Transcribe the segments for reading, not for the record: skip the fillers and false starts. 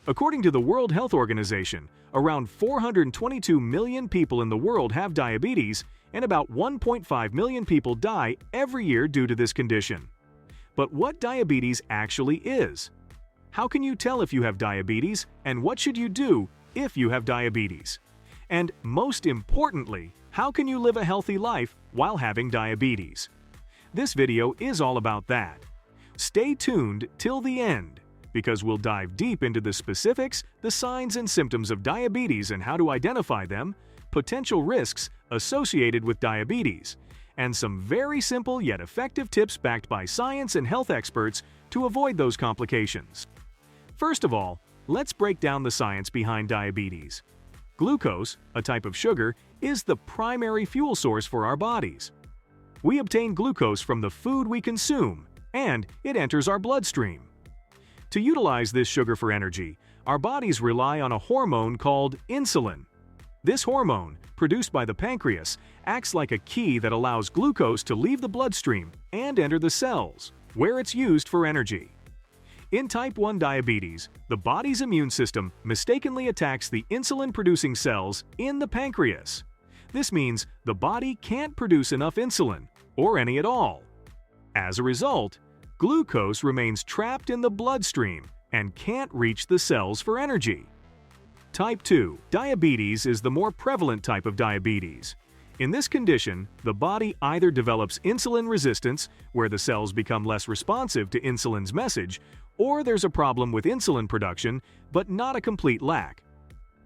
According to the World Health Organization, around 422 million people in the world have diabetes, and about 1.5 million people die every year due to this condition. But what diabetes actually is? How can you tell if you have diabetes, and what should you do if you have diabetes? And most importantly, how can you live a healthy life while having diabetes? This video is all about that. Stay tuned till the end, because we'll dive deep into the specifics, the signs and symptoms of diabetes and how to identify them, potential risks associated with diabetes, and some very simple yet effective tips backed by science and health experts to avoid those complications. First of all, let's break down the science behind diabetes. Glucose, a type of sugar, is the primary fuel source for our bodies. We obtain glucose from the food we consume, and it enters our bloodstream. To utilize this sugar for energy, our bodies rely on a hormone called insulin. This hormone, produced by the pancreas, acts like a key that allows glucose to leave the bloodstream and enter the cells, where it's used for energy. In type 1 diabetes, the body's immune system mistakenly attacks the insulin-producing cells in the pancreas. This means the body can't produce enough insulin, or any at all. As a result, glucose remains trapped in the bloodstream and can't reach the cells for energy. Type 2 diabetes is the more prevalent type of diabetes. In this condition, the body either develops insulin resistance, where the cells become less responsive to insulin's message, or there's a problem with insulin production, but not a complete lack.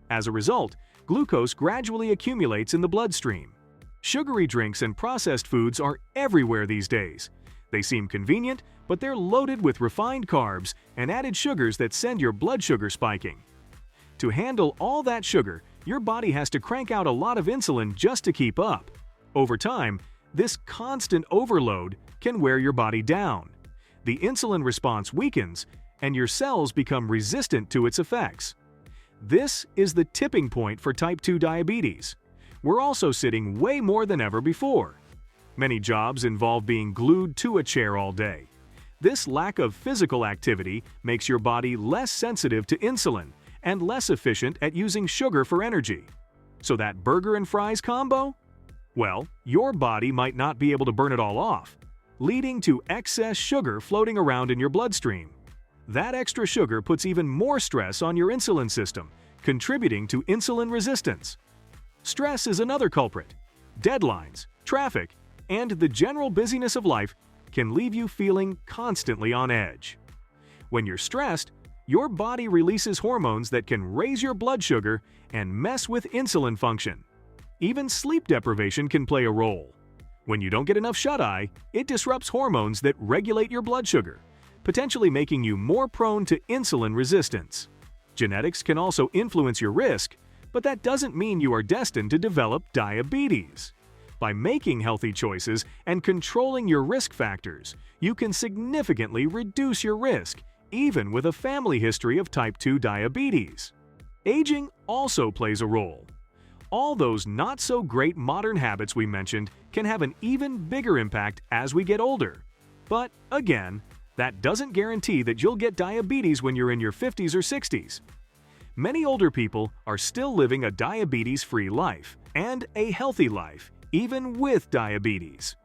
As a result, glucose gradually accumulates in the bloodstream. Sugary drinks and processed foods are everywhere these days. They seem convenient, but they're loaded with refined carbs and added sugars that send your blood sugar spiking. To handle all that sugar, your body has to crank out a lot of insulin just to keep up. Over time, this constant overload can wear your body down. The insulin response weakens, and your cells become resistant to its effects. This is the tipping point for type 2 diabetes. We're also sitting way more than ever before. Many jobs involve being glued to a chair all day. This lack of physical activity makes your body less sensitive to insulin and less efficient at using sugar for energy. So that burger and fries combo? Well, your body might not be able to burn it all off, leading to excess sugar floating around in your bloodstream. That extra sugar puts even more stress on your insulin system, contributing to insulin resistance. Stress is another culprit. Deadlines, traffic, and the general busyness of life can leave you feeling constantly on edge. When you're stressed, your body releases hormones that can raise your blood sugar and mess with insulin function. Even sleep deprivation can play a role. When you don't get enough shut-eye, it disrupts hormones that regulate your blood sugar, potentially making you more prone to insulin resistance. Genetics can also influence your risk, but that doesn't mean you are destined to develop diabetes. By making healthy choices and controlling your risk factors, you can significantly reduce your risk, even with a family history of type 2 diabetes. Aging also plays a role. All those not-so-great modern habits we mentioned can have an even bigger impact as we get older. But again, that doesn't guarantee that you'll get diabetes when you're in your 50s or 60s. Many older people are still living a diabetes-free life and a healthy life, even with diabetes.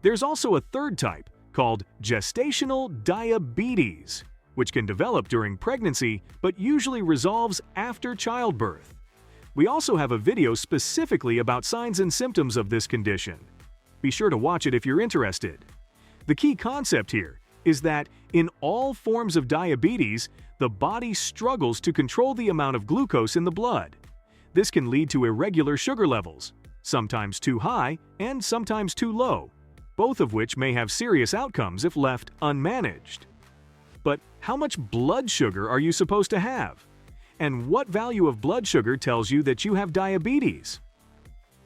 There's also a third type, called gestational diabetes, which can develop during pregnancy but usually resolves after childbirth. We also have a video specifically about signs and symptoms of this condition. Be sure to watch it if you're interested. The key concept here is that in all forms of diabetes, the body struggles to control the amount of glucose in the blood. This can lead to irregular sugar levels, sometimes too high and sometimes too low, both of which may have serious outcomes if left unmanaged. But how much blood sugar are you supposed to have? And what value of blood sugar tells you that you have diabetes?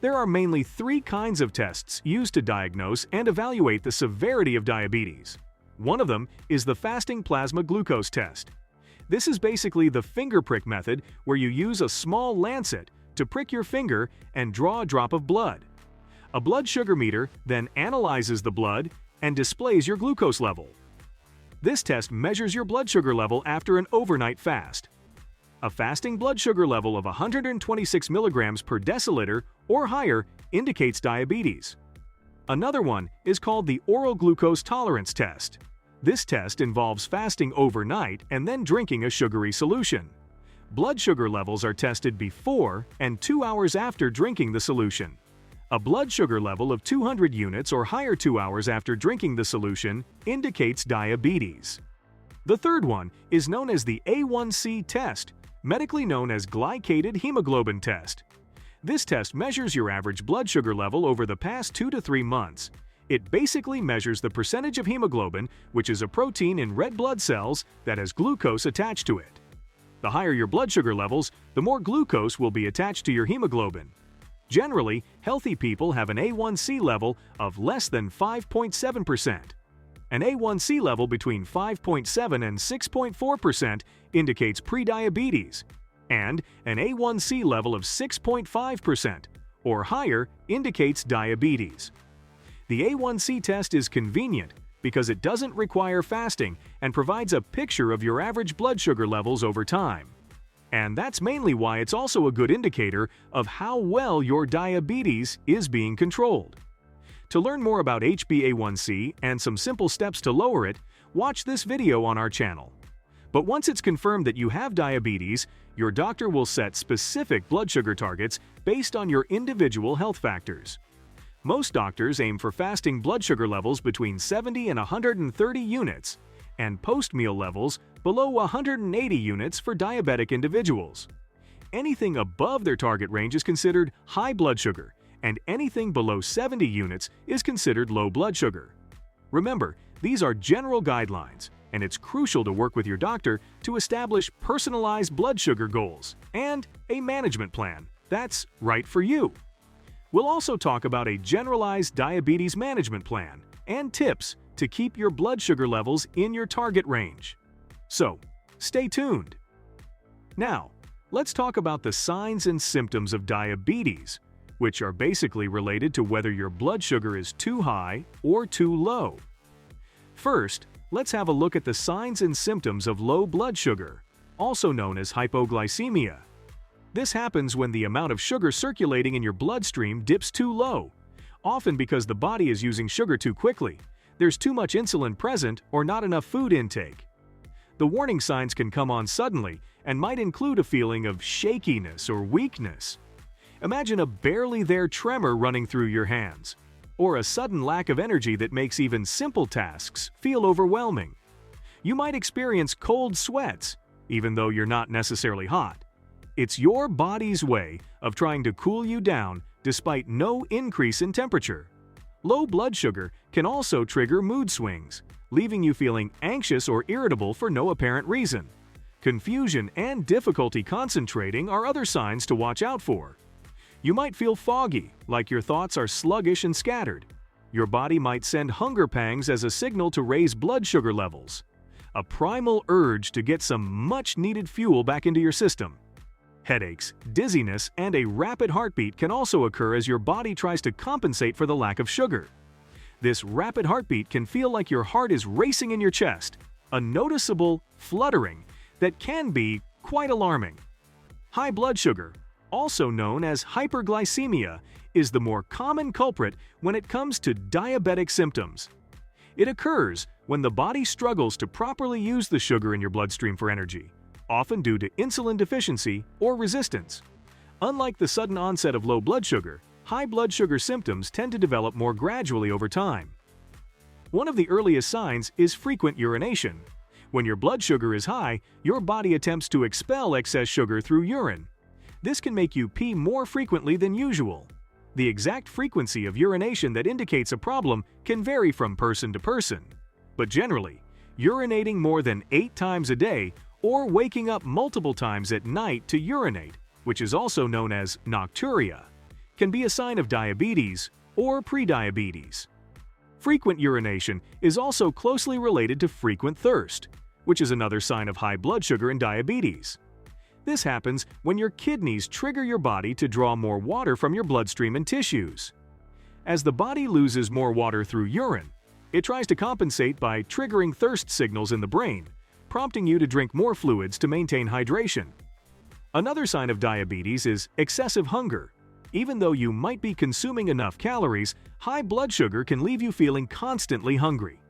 There are mainly 3 kinds of tests used to diagnose and evaluate the severity of diabetes. One of them is the fasting plasma glucose test. This is basically the finger prick method, where you use a small lancet to prick your finger and draw a drop of blood. A blood sugar meter then analyzes the blood and displays your glucose level. This test measures your blood sugar level after an overnight fast. A fasting blood sugar level of 126 milligrams per deciliter or higher indicates diabetes. Another one is called the oral glucose tolerance test. This test involves fasting overnight and then drinking a sugary solution. Blood sugar levels are tested before and 2 hours after drinking the solution. A blood sugar level of 200 units or higher 2 hours after drinking the solution indicates diabetes. The third one is known as the A1C test, medically known as glycated hemoglobin test. This test measures your average blood sugar level over the past 2 to 3 months. It basically measures the percentage of hemoglobin, which is a protein in red blood cells that has glucose attached to it. The higher your blood sugar levels, the more glucose will be attached to your hemoglobin. Generally, healthy people have an A1C level of less than 5.7%. An A1C level between 5.7 and 6.4% indicates prediabetes, and an A1C level of 6.5% or higher indicates diabetes. The A1C test is convenient because it doesn't require fasting and provides a picture of your average blood sugar levels over time. And that's mainly why it's also a good indicator of how well your diabetes is being controlled. To learn more about HbA1c and some simple steps to lower it, watch this video on our channel. But once it's confirmed that you have diabetes, your doctor will set specific blood sugar targets based on your individual health factors. Most doctors aim for fasting blood sugar levels between 70 and 130 units, and post-meal levels below 180 units for diabetic individuals. Anything above their target range is considered high blood sugar, and anything below 70 units is considered low blood sugar. Remember, these are general guidelines, and it's crucial to work with your doctor to establish personalized blood sugar goals and a management plan that's right for you. We'll also talk about a generalized diabetes management plan and tips to keep your blood sugar levels in your target range. So, stay tuned. Now, let's talk about the signs and symptoms of diabetes, which are basically related to whether your blood sugar is too high or too low. First, let's have a look at the signs and symptoms of low blood sugar, also known as hypoglycemia. This happens when the amount of sugar circulating in your bloodstream dips too low, often because the body is using sugar too quickly, there's too much insulin present, or not enough food intake. The warning signs can come on suddenly and might include a feeling of shakiness or weakness. Imagine a barely there tremor running through your hands, or a sudden lack of energy that makes even simple tasks feel overwhelming. You might experience cold sweats, even though you're not necessarily hot. It's your body's way of trying to cool you down despite no increase in temperature. Low blood sugar can also trigger mood swings, leaving you feeling anxious or irritable for no apparent reason. Confusion and difficulty concentrating are other signs to watch out for. You might feel foggy, like your thoughts are sluggish and scattered. Your body might send hunger pangs as a signal to raise blood sugar levels, a primal urge to get some much-needed fuel back into your system. Headaches, dizziness, and a rapid heartbeat can also occur as your body tries to compensate for the lack of sugar. This rapid heartbeat can feel like your heart is racing in your chest, a noticeable fluttering that can be quite alarming. High blood sugar, also known as hyperglycemia, is the more common culprit when it comes to diabetic symptoms. It occurs when the body struggles to properly use the sugar in your bloodstream for energy, often due to insulin deficiency or resistance. Unlike the sudden onset of low blood sugar, high blood sugar symptoms tend to develop more gradually over time. One of the earliest signs is frequent urination. When your blood sugar is high, your body attempts to expel excess sugar through urine. This can make you pee more frequently than usual. The exact frequency of urination that indicates a problem can vary from person to person. But generally, urinating more than 8 times a day or waking up multiple times at night to urinate, which is also known as nocturia, can be a sign of diabetes or prediabetes. Frequent urination is also closely related to frequent thirst, which is another sign of high blood sugar and diabetes. This happens when your kidneys trigger your body to draw more water from your bloodstream and tissues. As the body loses more water through urine, it tries to compensate by triggering thirst signals in the brain, prompting you to drink more fluids to maintain hydration. Another sign of diabetes is excessive hunger. Even though you might be consuming enough calories, high blood sugar can leave you feeling constantly hungry.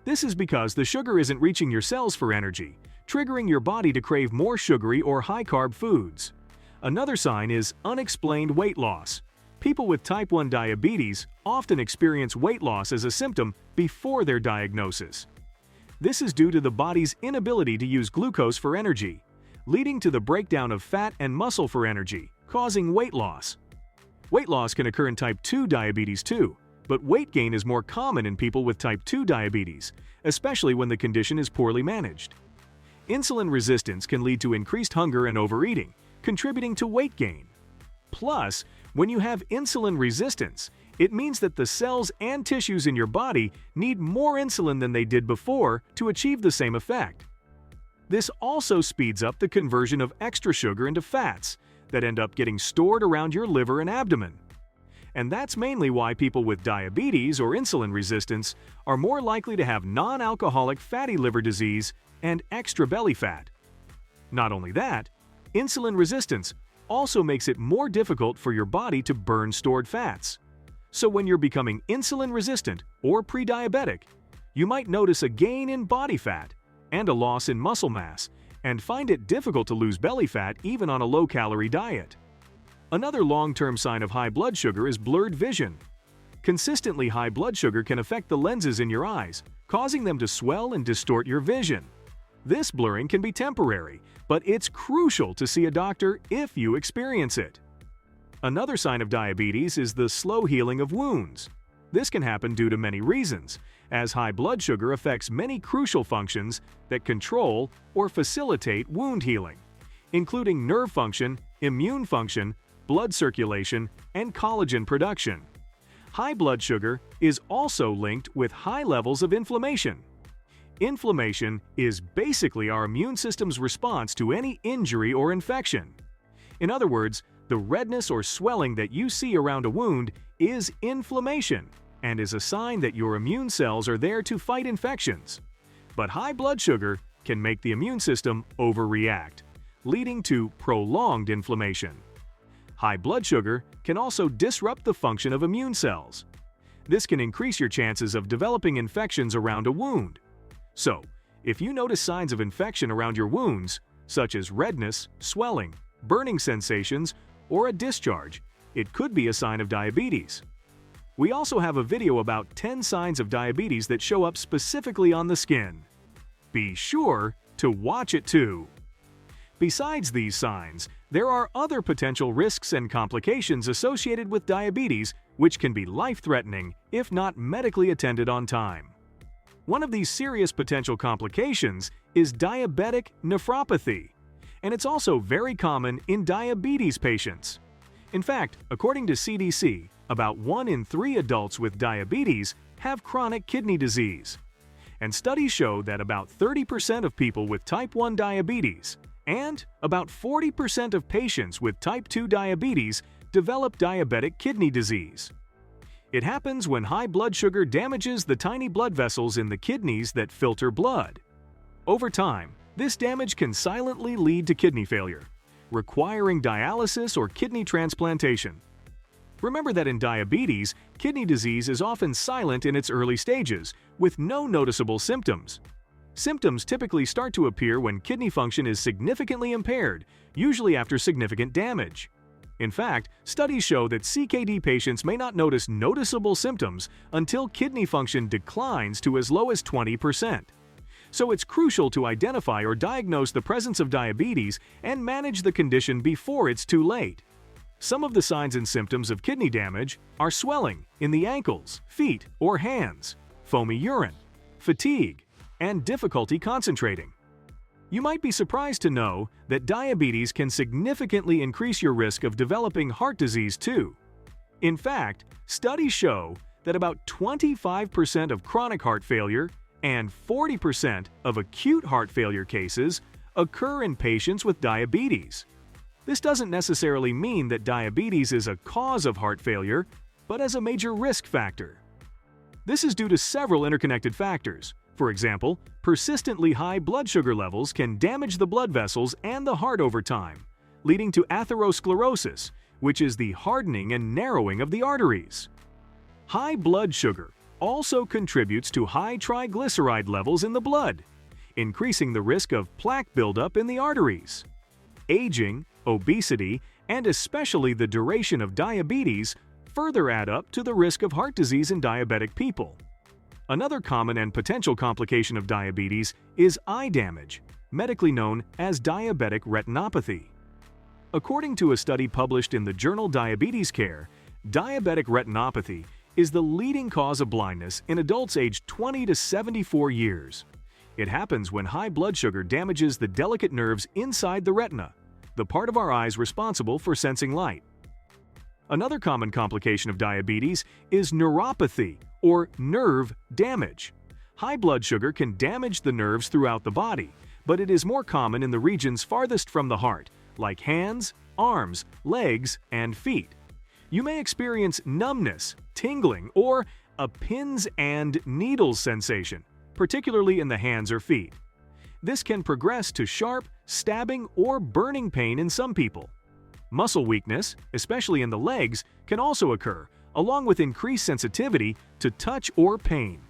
This is because the sugar isn't reaching your cells for energy, triggering your body to crave more sugary or high-carb foods. Another sign is unexplained weight loss. People with type 1 diabetes often experience weight loss as a symptom before their diagnosis. This is due to the body's inability to use glucose for energy, leading to the breakdown of fat and muscle for energy, causing weight loss. Weight loss can occur in type 2 diabetes too, but weight gain is more common in people with type 2 diabetes, especially when the condition is poorly managed. Insulin resistance can lead to increased hunger and overeating, contributing to weight gain. Plus, when you have insulin resistance, it means that the cells and tissues in your body need more insulin than they did before to achieve the same effect. This also speeds up the conversion of extra sugar into fats that end up getting stored around your liver and abdomen. And that's mainly why people with diabetes or insulin resistance are more likely to have non-alcoholic fatty liver disease and extra belly fat. Not only that, insulin resistance also makes it more difficult for your body to burn stored fats. So when you're becoming insulin resistant or pre-diabetic, you might notice a gain in body fat and a loss in muscle mass, and find it difficult to lose belly fat even on a low-calorie diet. Another long-term sign of high blood sugar is blurred vision. Consistently high blood sugar can affect the lenses in your eyes, causing them to swell and distort your vision. This blurring can be temporary, but it's crucial to see a doctor if you experience it. Another sign of diabetes is the slow healing of wounds. This can happen due to many reasons, as high blood sugar affects many crucial functions that control or facilitate wound healing, including nerve function, immune function, blood circulation, and collagen production. High blood sugar is also linked with high levels of inflammation. Inflammation is basically our immune system's response to any injury or infection. In other words, the redness or swelling that you see around a wound is inflammation and is a sign that your immune cells are there to fight infections. But high blood sugar can make the immune system overreact, leading to prolonged inflammation. High blood sugar can also disrupt the function of immune cells. This can increase your chances of developing infections around a wound. So, if you notice signs of infection around your wounds, such as redness, swelling, burning sensations, or a discharge, it could be a sign of diabetes. We also have a video about 10 signs of diabetes that show up specifically on the skin. Be sure to watch it too. Besides these signs, there are other potential risks and complications associated with diabetes which can be life-threatening if not medically attended on time. One of these serious potential complications is diabetic nephropathy, and it's also very common in diabetes patients. In fact, according to CDC, about 1 in 3 adults with diabetes have chronic kidney disease. And studies show that about 30% of people with type 1 diabetes and about 40% of patients with type 2 diabetes develop diabetic kidney disease. It happens when high blood sugar damages the tiny blood vessels in the kidneys that filter blood. Over time, this damage can silently lead to kidney failure, requiring dialysis or kidney transplantation. Remember that in diabetes, kidney disease is often silent in its early stages, with no noticeable symptoms. Symptoms typically start to appear when kidney function is significantly impaired, usually after significant damage. In fact, studies show that CKD patients may not notice noticeable symptoms until kidney function declines to as low as 20%. So it's crucial to identify or diagnose the presence of diabetes and manage the condition before it's too late. Some of the signs and symptoms of kidney damage are swelling in the ankles, feet, or hands, foamy urine, fatigue, and difficulty concentrating. You might be surprised to know that diabetes can significantly increase your risk of developing heart disease too. In fact, studies show that about 25% of chronic heart failure and 40% of acute heart failure cases occur in patients with diabetes. This doesn't necessarily mean that diabetes is a cause of heart failure, but as a major risk factor. This is due to several interconnected factors. For example, persistently high blood sugar levels can damage the blood vessels and the heart over time, leading to atherosclerosis, which is the hardening and narrowing of the arteries. High blood sugar also contributes to high triglyceride levels in the blood, increasing the risk of plaque buildup in the arteries. Aging, obesity, and especially the duration of diabetes further add up to the risk of heart disease in diabetic people. Another common and potential complication of diabetes is eye damage, medically known as diabetic retinopathy. According to a study published in the journal Diabetes Care, diabetic retinopathy is the leading cause of blindness in adults aged 20 to 74 years. It happens when high blood sugar damages the delicate nerves inside the retina, the part of our eyes responsible for sensing light. Another common complication of diabetes is neuropathy, or nerve damage. High blood sugar can damage the nerves throughout the body, but it is more common in the regions farthest from the heart, like hands, arms, legs, and feet. You may experience numbness, tingling, or a pins and needles sensation, particularly in the hands or feet. This can progress to sharp, stabbing, or burning pain in some people. Muscle weakness, especially in the legs, can also occur, along with increased sensitivity to touch or pain.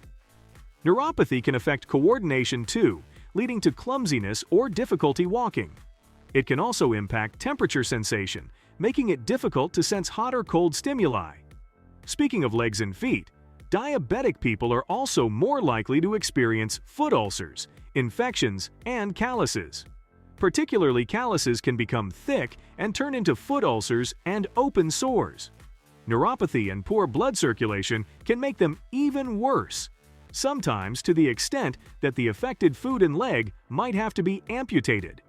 Neuropathy can affect coordination too, leading to clumsiness or difficulty walking. It can also impact temperature sensation, making it difficult to sense hot or cold stimuli. Speaking of legs and feet, diabetic people are also more likely to experience foot ulcers, infections, and calluses. Particularly, calluses can become thick and turn into foot ulcers and open sores. Neuropathy and poor blood circulation can make them even worse, sometimes to the extent that the affected foot and leg might have to be amputated.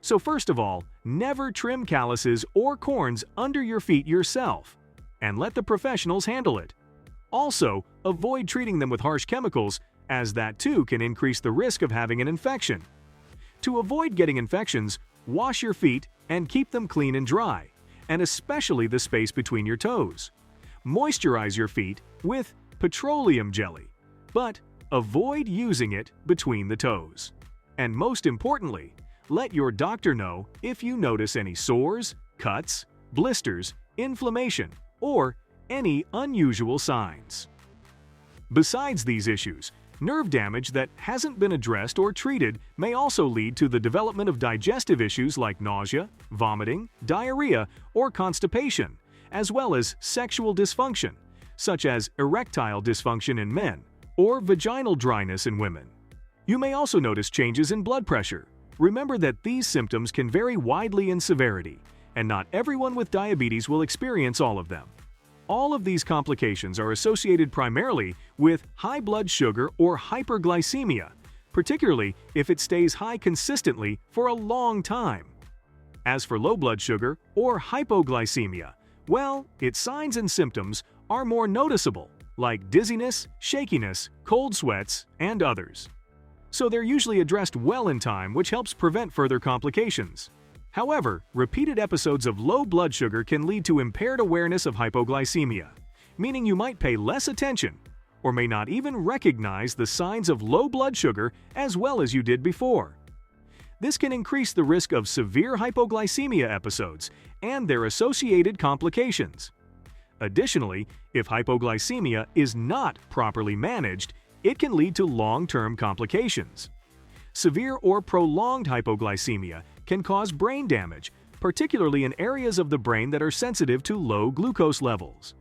So first of all, never trim calluses or corns under your feet yourself, and let the professionals handle it. Also, avoid treating them with harsh chemicals, as that too can increase the risk of having an infection. To avoid getting infections, wash your feet and keep them clean and dry, and especially the space between your toes. Moisturize your feet with petroleum jelly, but avoid using it between the toes. And most importantly, let your doctor know if you notice any sores, cuts, blisters, inflammation, or any unusual signs. Besides these issues, nerve damage that hasn't been addressed or treated may also lead to the development of digestive issues like nausea, vomiting, diarrhea, or constipation, as well as sexual dysfunction, such as erectile dysfunction in men or vaginal dryness in women. You may also notice changes in blood pressure. Remember that these symptoms can vary widely in severity, and not everyone with diabetes will experience all of them. All of these complications are associated primarily with high blood sugar or hyperglycemia, particularly if it stays high consistently for a long time. As for low blood sugar or hypoglycemia, well, its signs and symptoms are more noticeable, like dizziness, shakiness, cold sweats, and others. So they're usually addressed well in time, which helps prevent further complications. However, repeated episodes of low blood sugar can lead to impaired awareness of hypoglycemia, meaning you might pay less attention or may not even recognize the signs of low blood sugar as well as you did before. This can increase the risk of severe hypoglycemia episodes and their associated complications. Additionally, if hypoglycemia is not properly managed, it can lead to long-term complications. Severe or prolonged hypoglycemia can cause brain damage, particularly in areas of the brain that are sensitive to low glucose levels.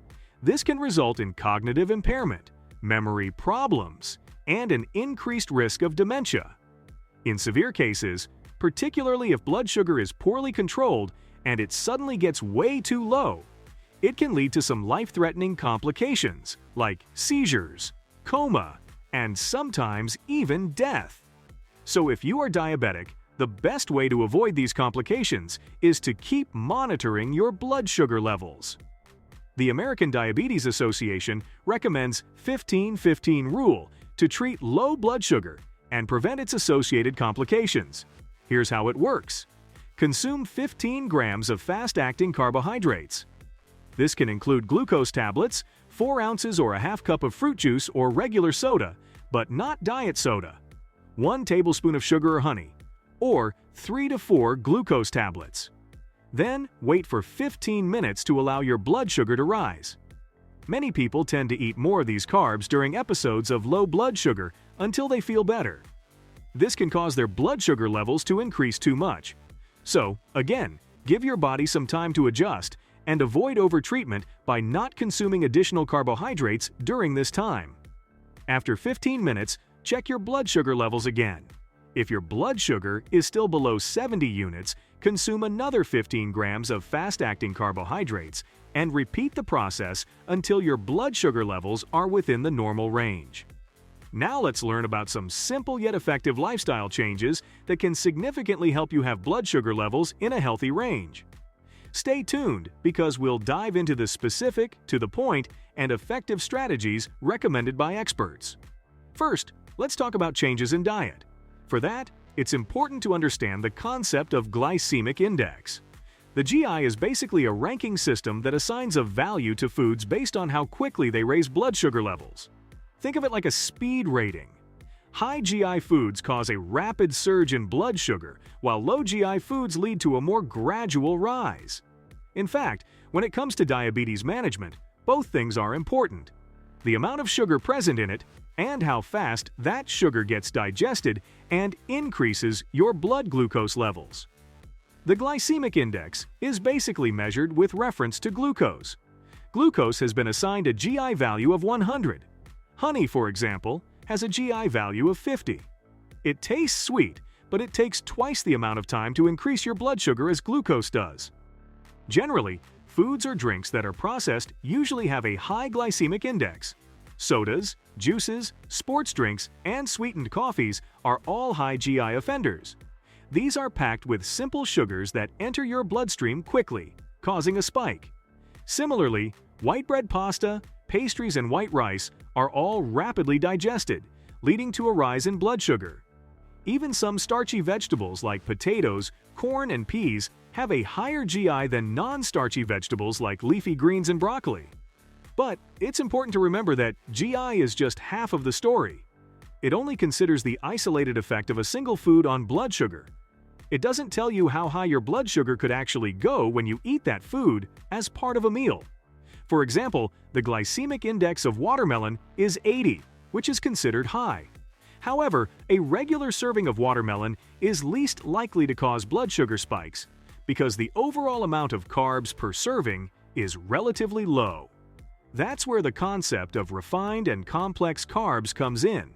This can result in cognitive impairment, memory problems, and an increased risk of dementia. In severe cases, particularly if blood sugar is poorly controlled and it suddenly gets way too low, it can lead to some life-threatening complications like seizures, coma, and sometimes even death. So if you are diabetic, the best way to avoid these complications is to keep monitoring your blood sugar levels. The American Diabetes Association recommends 15-15 rule to treat low blood sugar and prevent its associated complications. Here's how it works. Consume 15 grams of fast-acting carbohydrates. This can include glucose tablets, 4 ounces or a half cup of fruit juice or regular soda, but not diet soda, 1 tablespoon of sugar or honey, or 3 to 4 glucose tablets. Then, wait for 15 minutes to allow your blood sugar to rise. Many people tend to eat more of these carbs during episodes of low blood sugar until they feel better. This can cause their blood sugar levels to increase too much. So, again, give your body some time to adjust and avoid overtreatment by not consuming additional carbohydrates during this time. After 15 minutes, check your blood sugar levels again. If your blood sugar is still below 70 units, consume another 15 grams of fast-acting carbohydrates and repeat the process until your blood sugar levels are within the normal range. Now let's learn about some simple yet effective lifestyle changes that can significantly help you have blood sugar levels in a healthy range. Stay tuned because we'll dive into the specific, to the point, and effective strategies recommended by experts. First, let's talk about changes in diet. For that, it's important to understand the concept of glycemic index. The GI is basically a ranking system that assigns a value to foods based on how quickly they raise blood sugar levels. Think of it like a speed rating. High GI foods cause a rapid surge in blood sugar, while low GI foods lead to a more gradual rise. In fact, when it comes to diabetes management, both things are important. The amount of sugar present in it and how fast that sugar gets digested and increases your blood glucose levels. The glycemic index is basically measured with reference to glucose. Glucose has been assigned a GI value of 100. Honey, for example, has a GI value of 50. It tastes sweet, but it takes twice the amount of time to increase your blood sugar as glucose does. Generally, foods or drinks that are processed usually have a high glycemic index. Sodas, juices, sports drinks, and sweetened coffees are all high GI offenders. These are packed with simple sugars that enter your bloodstream quickly, causing a spike. Similarly, white bread pasta, pastries, and white rice are all rapidly digested, leading to a rise in blood sugar. Even some starchy vegetables like potatoes, corn, and peas have a higher GI than non-starchy vegetables like leafy greens and broccoli. But it's important to remember that GI is just half of the story. It only considers the isolated effect of a single food on blood sugar. It doesn't tell you how high your blood sugar could actually go when you eat that food as part of a meal. For example, the glycemic index of watermelon is 80, which is considered high. However, a regular serving of watermelon is least likely to cause blood sugar spikes because the overall amount of carbs per serving is relatively low. That's where the concept of refined and complex carbs comes in.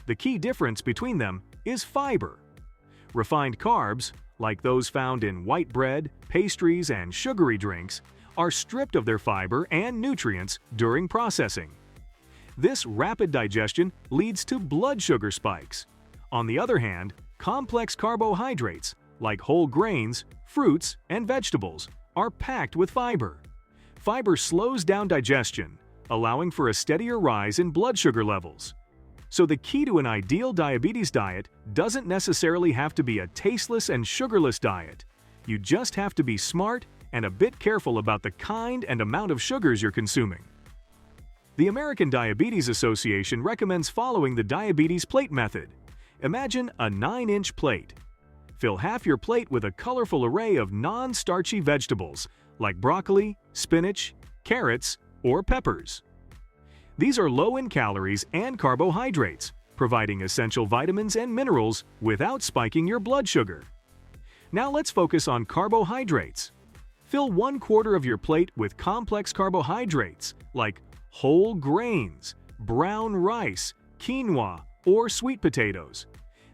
The key difference between them is fiber. Refined carbs, like those found in white bread, pastries, and sugary drinks, are stripped of their fiber and nutrients during processing. This rapid digestion leads to blood sugar spikes. On the other hand, complex carbohydrates, like whole grains, fruits, and vegetables, are packed with fiber. Fiber slows down digestion, allowing for a steadier rise in blood sugar levels. So the key to an ideal diabetes diet doesn't necessarily have to be a tasteless and sugarless diet. You just have to be smart and a bit careful about the kind and amount of sugars you're consuming. The American Diabetes Association recommends following the diabetes plate method. Imagine a 9-inch plate. Fill half your plate with a colorful array of non-starchy vegetables like broccoli, spinach, carrots, or peppers. These are low in calories and carbohydrates, providing essential vitamins and minerals without spiking your blood sugar. Now let's focus on carbohydrates. Fill 1/4 of your plate with complex carbohydrates like whole grains, brown rice, quinoa, or sweet potatoes.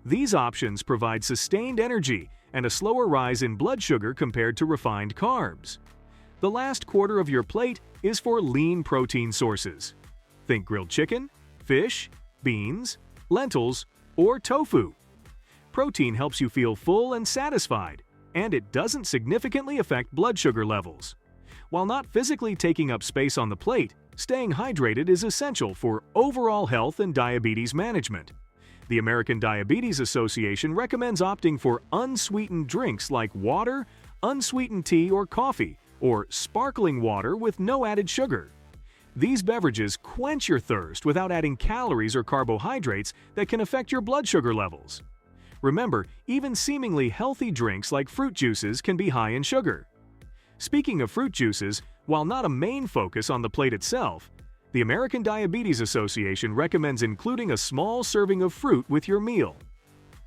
These options provide sustained energy and a slower rise in blood sugar compared to refined carbs. The last 1/4 of your plate is for lean protein sources. Think grilled chicken, fish, beans, lentils, or tofu. Protein helps you feel full and satisfied, and it doesn't significantly affect blood sugar levels. While not physically taking up space on the plate, staying hydrated is essential for overall health and diabetes management. The American Diabetes Association recommends opting for unsweetened drinks like water, unsweetened tea or coffee, or sparkling water with no added sugar. These beverages quench your thirst without adding calories or carbohydrates that can affect your blood sugar levels. Remember, even seemingly healthy drinks like fruit juices can be high in sugar. Speaking of fruit juices, while not a main focus on the plate itself, the American Diabetes Association recommends including a small serving of fruit with your meal.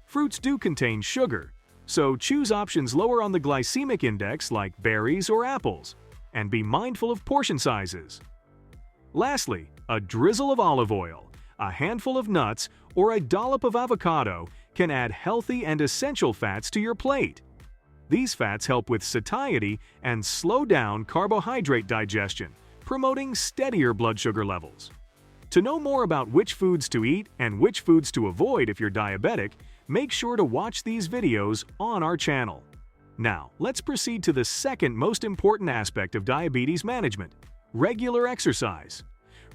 Fruits do contain sugar, so choose options lower on the glycemic index like berries or apples, and be mindful of portion sizes. Lastly, a drizzle of olive oil, a handful of nuts, or a dollop of avocado can add healthy and essential fats to your plate. These fats help with satiety and slow down carbohydrate digestion, promoting steadier blood sugar levels. To know more about which foods to eat and which foods to avoid if you're diabetic, make sure to watch these videos on our channel. Now, let's proceed to the second most important aspect of diabetes management: regular exercise.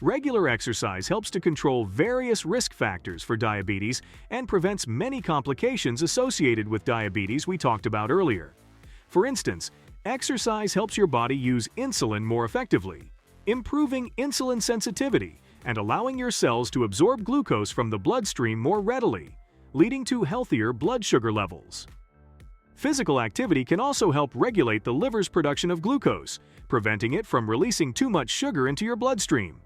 Regular exercise helps to control various risk factors for diabetes and prevents many complications associated with diabetes we talked about earlier. For instance, exercise helps your body use insulin more effectively, improving insulin sensitivity and allowing your cells to absorb glucose from the bloodstream more readily, leading to healthier blood sugar levels. Physical activity can also help regulate the liver's production of glucose, preventing it from releasing too much sugar into your bloodstream.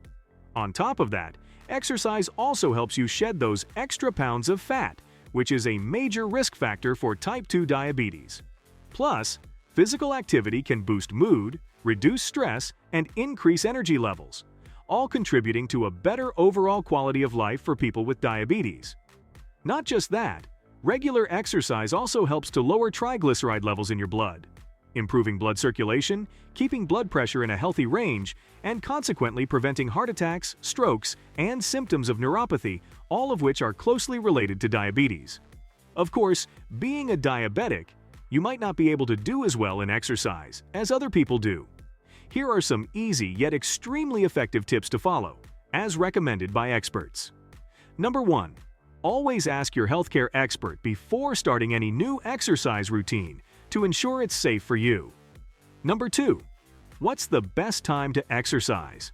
On top of that, exercise also helps you shed those extra pounds of fat, which is a major risk factor for type 2 diabetes. Plus, physical activity can boost mood, reduce stress, and increase energy levels, all contributing to a better overall quality of life for people with diabetes. Not just that, regular exercise also helps to lower triglyceride levels in your blood, improving blood circulation, keeping blood pressure in a healthy range, and consequently preventing heart attacks, strokes, and symptoms of neuropathy, all of which are closely related to diabetes. Of course, being a diabetic, you might not be able to do as well in exercise as other people do. Here are some easy yet extremely effective tips to follow, as recommended by experts. Number 1. Always ask your healthcare expert before starting any new exercise routine to ensure it's safe for you. Number 2. What's the best time to exercise?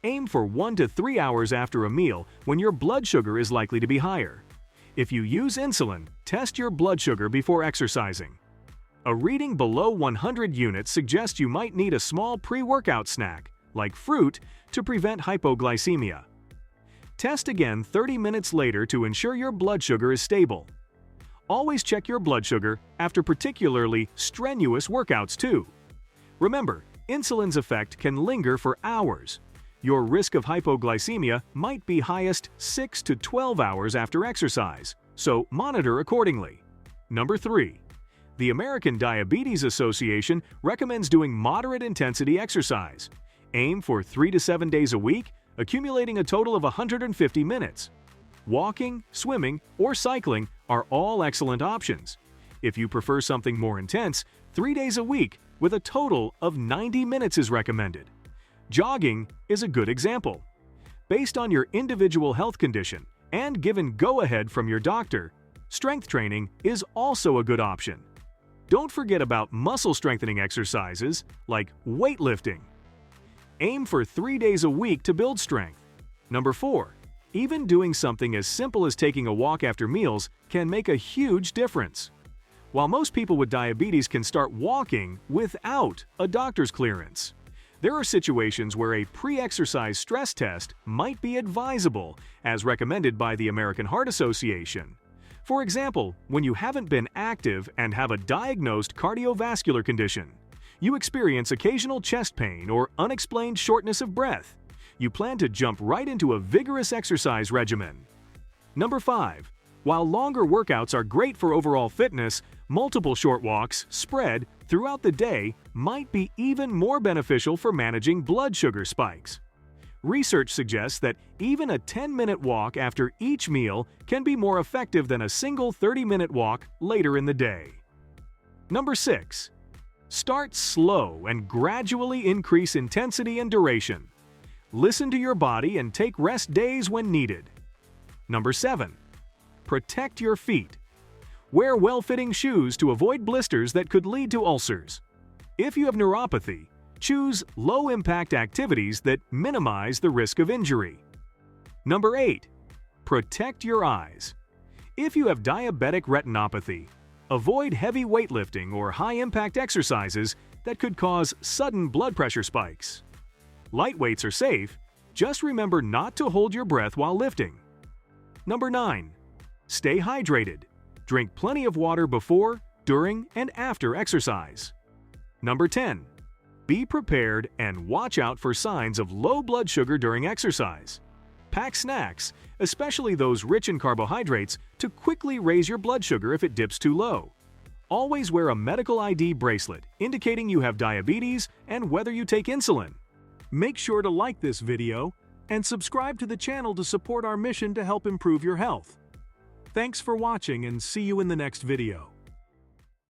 Aim for 1 to 3 hours after a meal when your blood sugar is likely to be higher. If you use insulin, test your blood sugar before exercising. A reading below 100 units suggests you might need a small pre-workout snack, like fruit, to prevent hypoglycemia. Test again 30 minutes later to ensure your blood sugar is stable. Always check your blood sugar after particularly strenuous workouts too. Remember, insulin's effect can linger for hours. Your risk of hypoglycemia might be highest 6 to 12 hours after exercise, so monitor accordingly. Number 3. The American Diabetes Association recommends doing moderate intensity exercise. Aim for 3 to 7 days a week, accumulating a total of 150 minutes. Walking, swimming, or cycling are all excellent options. If you prefer something more intense, 3 days a week with a total of 90 minutes is recommended. Jogging is a good example. Based on your individual health condition and given go-ahead from your doctor, strength training is also a good option. Don't forget about muscle strengthening exercises like weightlifting. Aim for 3 days a week to build strength. Number 4. Even doing something as simple as taking a walk after meals can make a huge difference. While most people with diabetes can start walking without a doctor's clearance, there are situations where a pre-exercise stress test might be advisable, as recommended by the American Heart Association. For example, when you haven't been active and have a diagnosed cardiovascular condition, you experience occasional chest pain or unexplained shortness of breath, you plan to jump right into a vigorous exercise regimen. Number 5. While longer workouts are great for overall fitness, multiple short walks spread throughout the day might be even more beneficial for managing blood sugar spikes. Research suggests that even a 10-minute walk after each meal can be more effective than a single 30-minute walk later in the day. Number 6. Start slow and gradually increase intensity and duration. Listen to your body and take rest days when needed. Number 7. Protect your feet. Wear well-fitting shoes to avoid blisters that could lead to ulcers. If you have neuropathy, choose low-impact activities that minimize the risk of injury. Number 8. Protect your eyes. If you have diabetic retinopathy, Avoid heavy weightlifting or high-impact exercises that could cause sudden blood pressure spikes. Light weights are safe, just remember not to hold your breath while lifting. Number 9. Stay hydrated. Drink plenty of water before, during, and after exercise. Number 10. Be prepared and watch out for signs of low blood sugar during exercise. Pack snacks, especially those rich in carbohydrates, to quickly raise your blood sugar if it dips too low. Always wear a medical ID bracelet indicating you have diabetes and whether you take insulin. Make sure to like this video and subscribe to the channel to support our mission to help improve your health. Thanks for watching and see you in the next video.